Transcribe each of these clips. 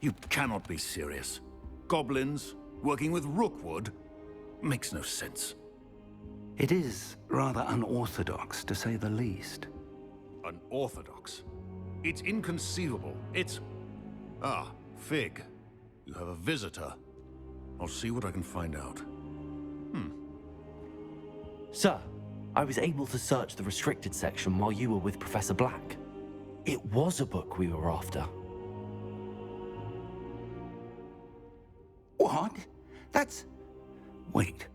You cannot be serious. Goblins working with Rookwood? Makes no sense. It is rather unorthodox, to say the least. Unorthodox? It's inconceivable. It's... Ah, Fig. You have a visitor. I'll see what I can find out. Sir, I was able to search the restricted section while you were with Professor Black. It was a book we were after. What? That's... Wait.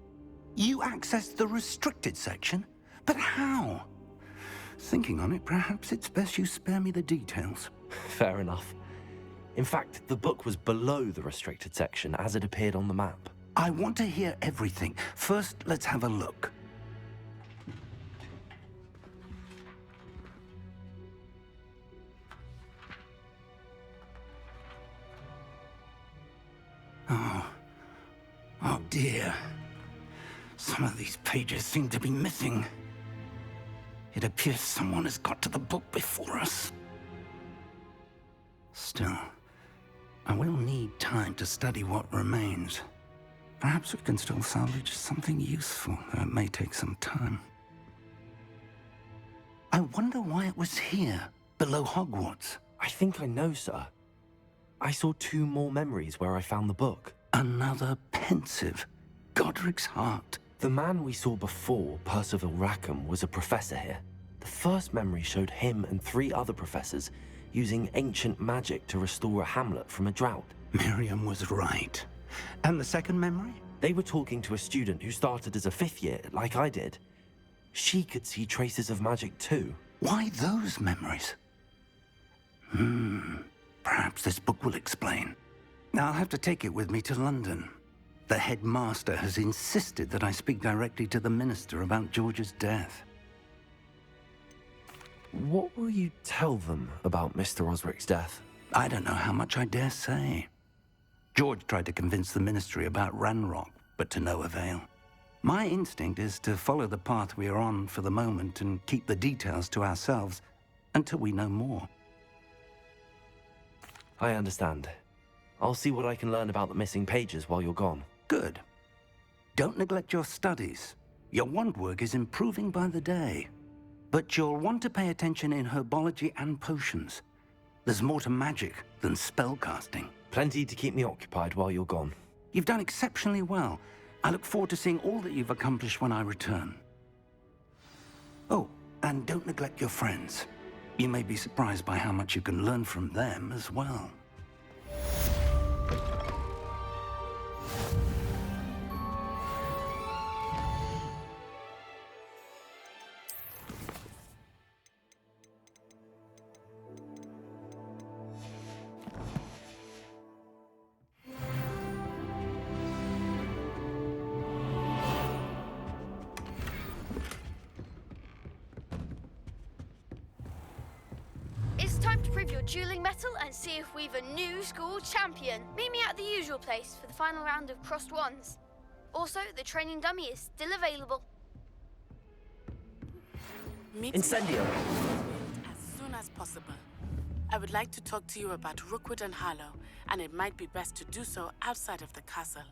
You accessed the restricted section? But how? Thinking on it, perhaps it's best you spare me the details. Fair enough. In fact, the book was below the restricted section as it appeared on the map. I want to hear everything. First, let's have a look. Oh dear. Some of these pages seem to be missing. It appears someone has got to the book before us. Still, I will need time to study what remains. Perhaps we can still salvage something useful, though it may take some time. I wonder why it was here, below Hogwarts. I think I know, sir. I saw 2 more memories where I found the book. Another pensive. Godric's heart. The man we saw before, Percival Rackham, was a professor here. The first memory showed him and 3 other professors using ancient magic to restore a hamlet from a drought. Miriam was right. And the second memory? They were talking to a student who started as a 5th year, like I did. She could see traces of magic too. Why those memories? Perhaps this book will explain. I'll have to take it with me to London. The headmaster has insisted that I speak directly to the minister about George's death. What will you tell them about Mr. Osric's death? I don't know how much I dare say. George tried to convince the ministry about Ranrock, but to no avail. My instinct is to follow the path we are on for the moment and keep the details to ourselves until we know more. I understand. I'll see what I can learn about the missing pages while you're gone. Good. Don't neglect your studies. Your wand work is improving by the day. But you'll want to pay attention in herbology and potions. There's more to magic than spellcasting. Plenty to keep me occupied while you're gone. You've done exceptionally well. I look forward to seeing all that you've accomplished when I return. Oh, and don't neglect your friends. You may be surprised by how much you can learn from them as well. It's time to prove your dueling mettle and see if we've a new school champion. Meet me at the usual place for the final round of crossed wands. Also, the training dummy is still available. Incendio! As soon as possible. I would like to talk to you about Rookwood and Harlow, and it might be best to do so outside of the castle.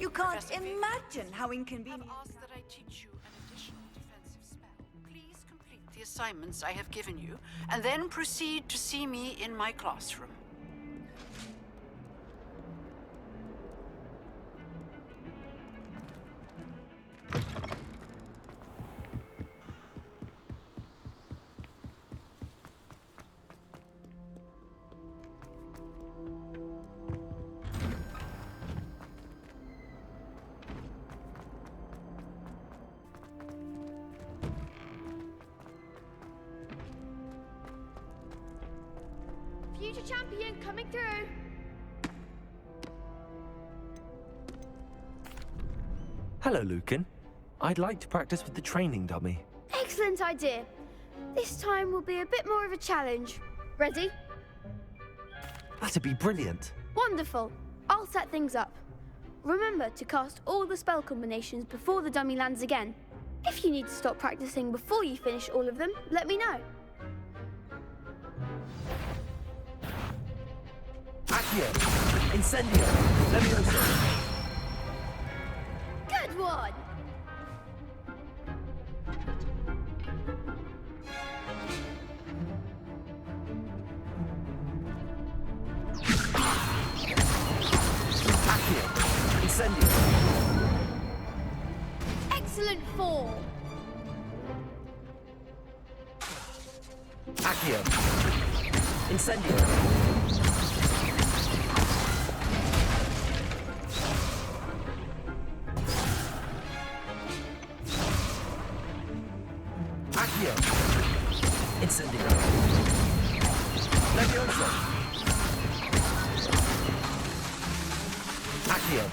You can't Professor Fig, imagine how inconvenient. I've asked that I teach you an additional defensive spell. Please complete the assignments I have given you, and then proceed to see me in my classroom. Future champion coming through. Hello, Lucan. I'd like to practice with the training dummy. Excellent idea. This time will be a bit more of a challenge. Ready? That'd be brilliant. Wonderful. I'll set things up. Remember to cast all the spell combinations before the dummy lands again. If you need to stop practicing before you finish all of them, let me know. Accio! Incendio! Levioso! Good one! Accio! Incendio! Excellent fall! Accio! Incendio! Accio! Incendio! Levioso! Accio!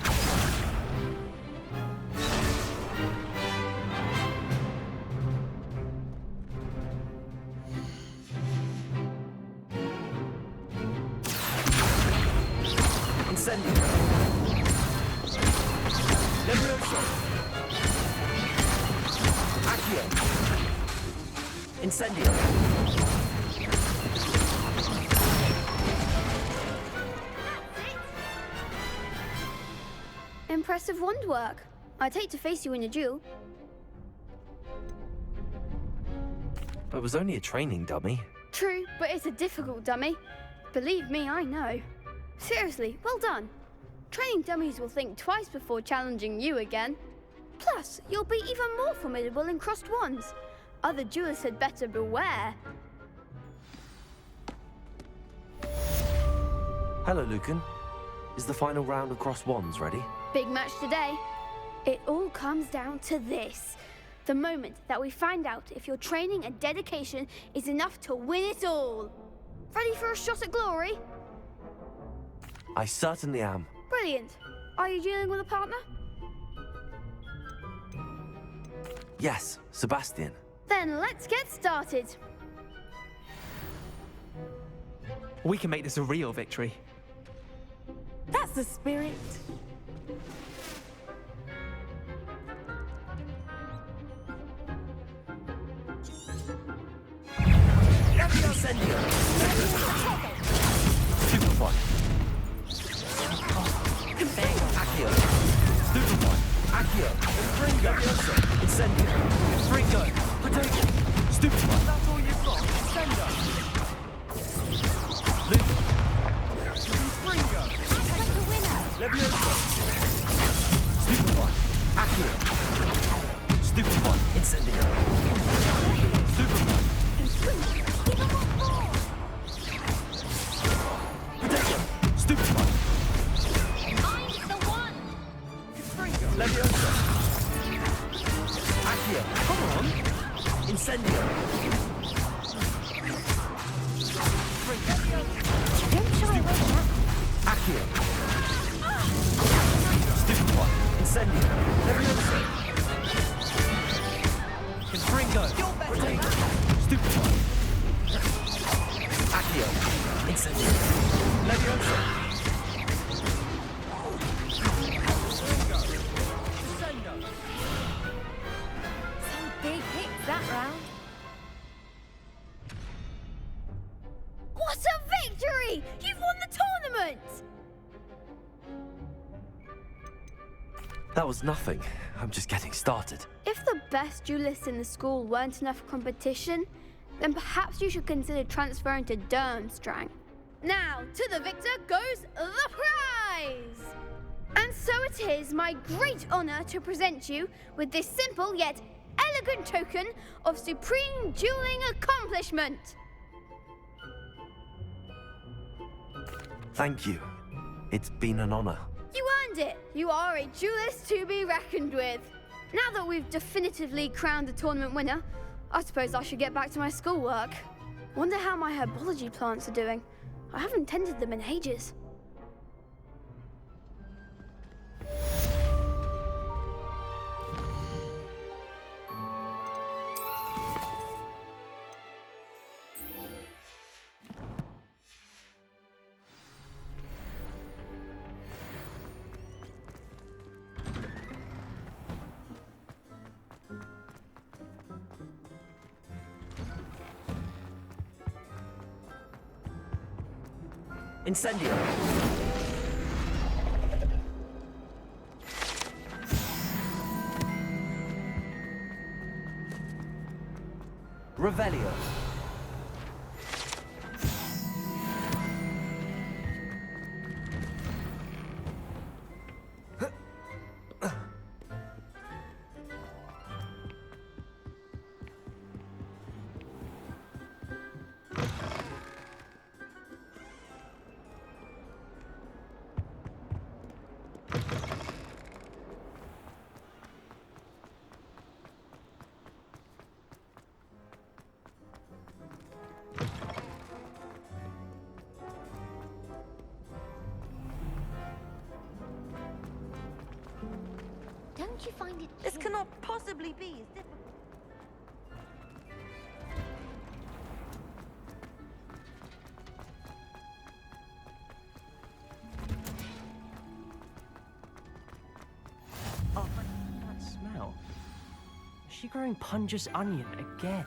Incendio! Levioso! Accio! Incendio! Impressive wand work. I'd hate to face you in a duel. It was only a training dummy. True, but it's a difficult dummy. Believe me, I know. Seriously, well done. Training dummies will think twice before challenging you again. Plus, you'll be even more formidable in crossed wands. Other duelists had better beware. Hello, Lucan. Is the final round of cross wands ready? Big match today. It all comes down to this. The moment that we find out if your training and dedication is enough to win it all. Ready for a shot at glory? I certainly am. Brilliant. Are you dealing with a partner? Yes, Sebastian. Then let's get started. We can make this a real victory. That's the spirit. Incendio! Superfly! Accio! Superfly! Accio! Fringo! Incendio! Fringo! Potato! Superfly! That's all you've got! Sender! Luke! Fringo! Levioso! Superfly! Accio! Superfly! Incendio! Superfly! Potato! Superfly! I'm the one! Levioso! Accio! Come on! Incendio! Don't shy away from that. Accio! Superfly! Incendio! Levioso! Confringo! Potato! Superfly! Accio! Incendio! Levioso! Some big hits that round. What a victory! You've won the tournament! That was nothing. I'm just getting started. If the best duelists in the school weren't enough for competition, then perhaps you should consider transferring to Durmstrang. Now, to the victor goes the prize! And so it is my great honor to present you with this simple yet elegant token of supreme dueling accomplishment. Thank you. It's been an honor. You earned it. You are a duelist to be reckoned with. Now that we've definitively crowned the tournament winner, I suppose I should get back to my schoolwork. Wonder how my herbology plants are doing. I haven't tended them in ages. Incendio! Revelio! Don't you find it This cannot possibly be as difficult. Oh, but that smell. Is she growing Punja's onion again?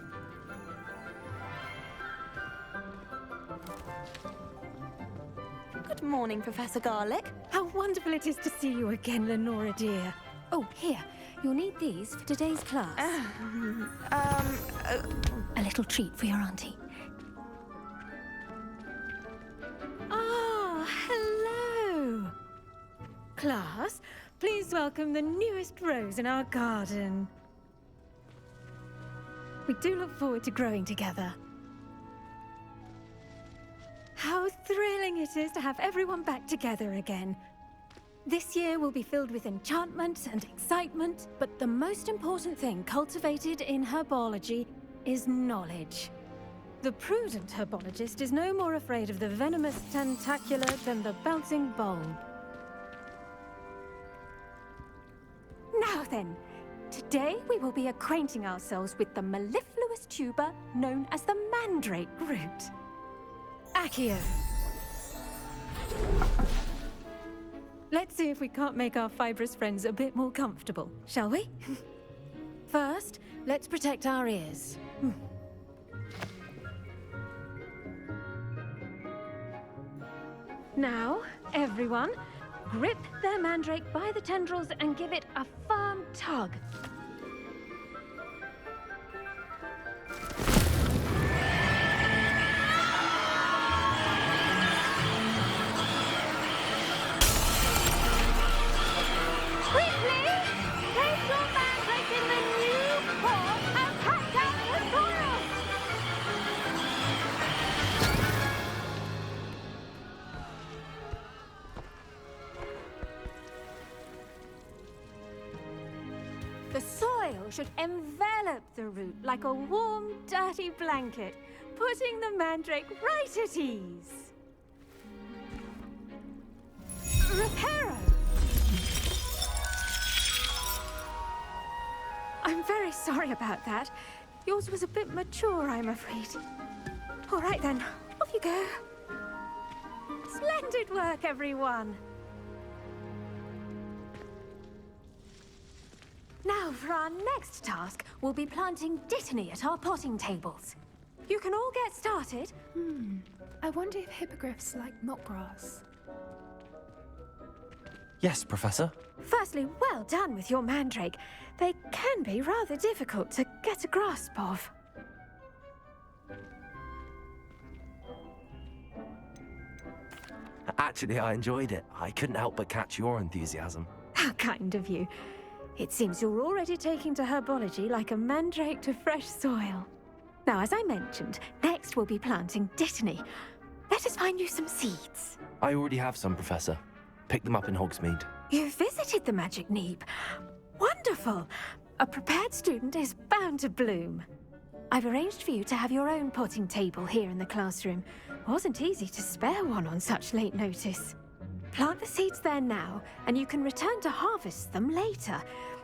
Good morning, Professor Garlic. How wonderful it is to see you again, Lenora dear. Oh, here. You'll need these for today's class. A little treat for your auntie. Ah, hello. Class, please welcome the newest rose in our garden. We do look forward to growing together. How thrilling it is to have everyone back together again. This year will be filled with enchantment and excitement, but the most important thing cultivated in herbology is knowledge. The prudent herbologist is no more afraid of the venomous tentacular than the bouncing bulb. Now then, today we will be acquainting ourselves with the mellifluous tuber known as the mandrake root. Accio. Let's see if we can't make our fibrous friends a bit more comfortable, shall we? First, let's protect our ears. Now, everyone, grip their mandrake by the tendrils and give it a firm tug. The soil should envelop the root like a warm, dirty blanket, putting the mandrake right at ease. Reparo! I'm very sorry about that. Yours was a bit mature, I'm afraid. All right then, off you go. Splendid work, everyone. Now, for our next task, we'll be planting dittany at our potting tables. You can all get started. I wonder if hippogriffs like mock grass. Yes, Professor. Firstly, well done with your mandrake. They can be rather difficult to get a grasp of. Actually, I enjoyed it. I couldn't help but catch your enthusiasm. How kind of you. It seems you're already taking to herbology like a mandrake to fresh soil. Now, as I mentioned, next we'll be planting dittany. Let us find you some seeds. I already have some, Professor. Picked them up in Hogsmeade. You visited the Magic Neep. Wonderful! A prepared student is bound to bloom. I've arranged for you to have your own potting table here in the classroom. Wasn't easy to spare one on such late notice. Plant the seeds there now, and you can return to harvest them later.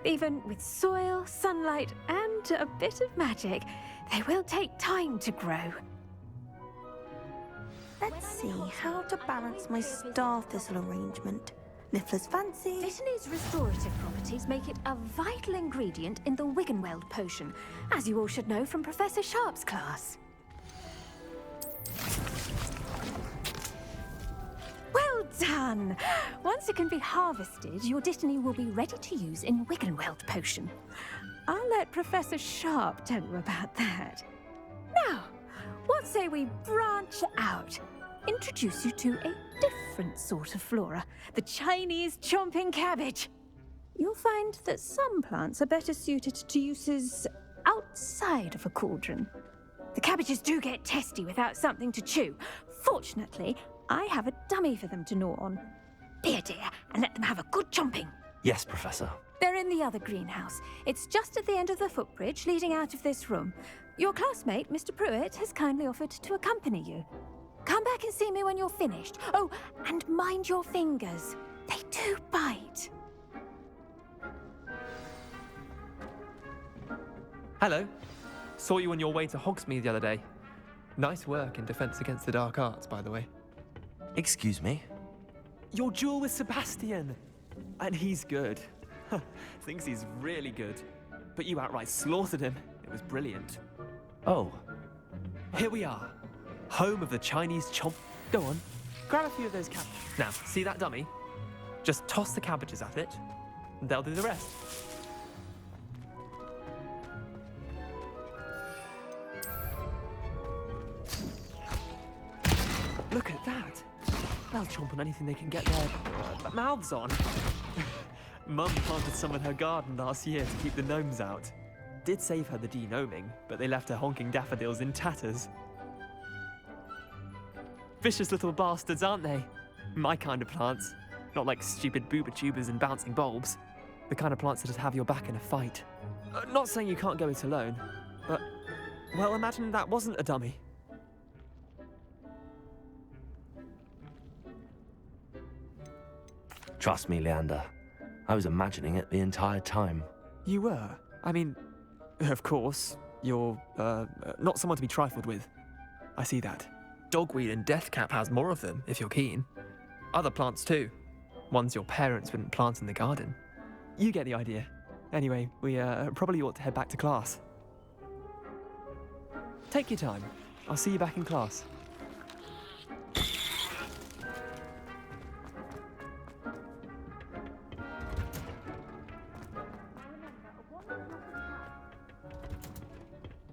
Even with soil, sunlight, and a bit of magic, they will take time to grow. Let's see how to balance my star thistle arrangement. Niffler's fancy. Dittany's restorative properties make it a vital ingredient in the Wiggenweld potion, as you all should know from Professor Sharp's class. done! Once it can be harvested, your Dittany will be ready to use in Wiggenweld potion. I'll let Professor Sharp tell you about that. Now, what say we branch out? Introduce you to a different sort of flora, the Chinese chomping cabbage. You'll find that some plants are better suited to uses outside of a cauldron. The cabbages do get testy without something to chew. Fortunately, I have a dummy for them to gnaw on. Be a dear and let them have a good chomping. Yes, Professor. They're in the other greenhouse. It's just at the end of the footbridge leading out of this room. Your classmate, Mr. Pruitt, has kindly offered to accompany you. Come back and see me when you're finished. Oh, and mind your fingers. They do bite. Hello. Saw you on your way to Hogsmeade the other day. Nice work in Defense Against the Dark Arts, by the way. Excuse me? Your duel with Sebastian! And he's good. Thinks he's really good. But you outright slaughtered him. It was brilliant. Oh. Here we are. Home of the Chinese chomp. Go on. Grab a few of those cabbages. Now, see that dummy? Just toss the cabbages at it, and they'll do the rest. Look at that. They'll chomp on anything they can get their mouths on. Mum planted some in her garden last year to keep the gnomes out. Did save her the de-gnoming, but they left her honking daffodils in tatters. Vicious little bastards, aren't they? My kind of plants. Not like stupid booba tubers and bouncing bulbs. The kind of plants that just have your back in a fight. Not saying you can't go it alone, but, well, imagine that wasn't a dummy. Trust me, Leander. I was imagining it the entire time. You were? I mean, of course, you're, not someone to be trifled with. I see that. Dogweed and deathcap has more of them, if you're keen. Other plants too. Ones your parents wouldn't plant in the garden. You get the idea. Anyway, we probably ought to head back to class. Take your time. I'll see you back in class.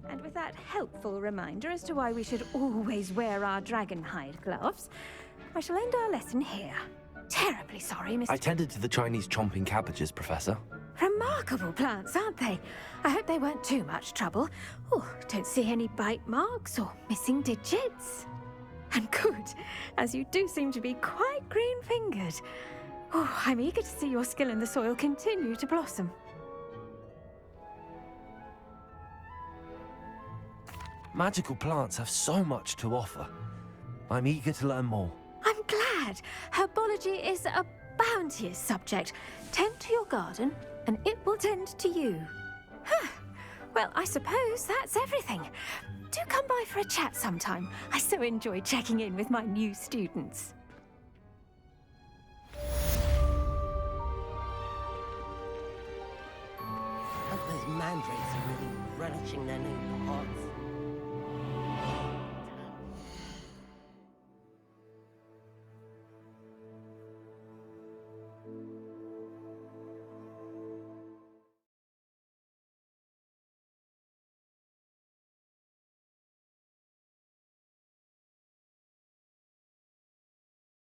And with that helpful reminder as to why we should always wear our dragonhide gloves, I shall end our lesson here. Terribly sorry, Mr. I tended to the Chinese chomping cabbages, Professor. Remarkable plants, aren't they? I hope they weren't too much trouble. Oh, don't see any bite marks or missing digits. And good, as you do seem to be quite green-fingered. Oh, I'm eager to see your skill in the soil continue to blossom. Magical plants have so much to offer. I'm eager to learn more. I'm glad. Herbology is a bounteous subject. Tend to your garden, and it will tend to you. Huh. Well, I suppose that's everything. Do come by for a chat sometime. I so enjoy checking in with my new students. Hope those mandrakes are really relishing their new pods.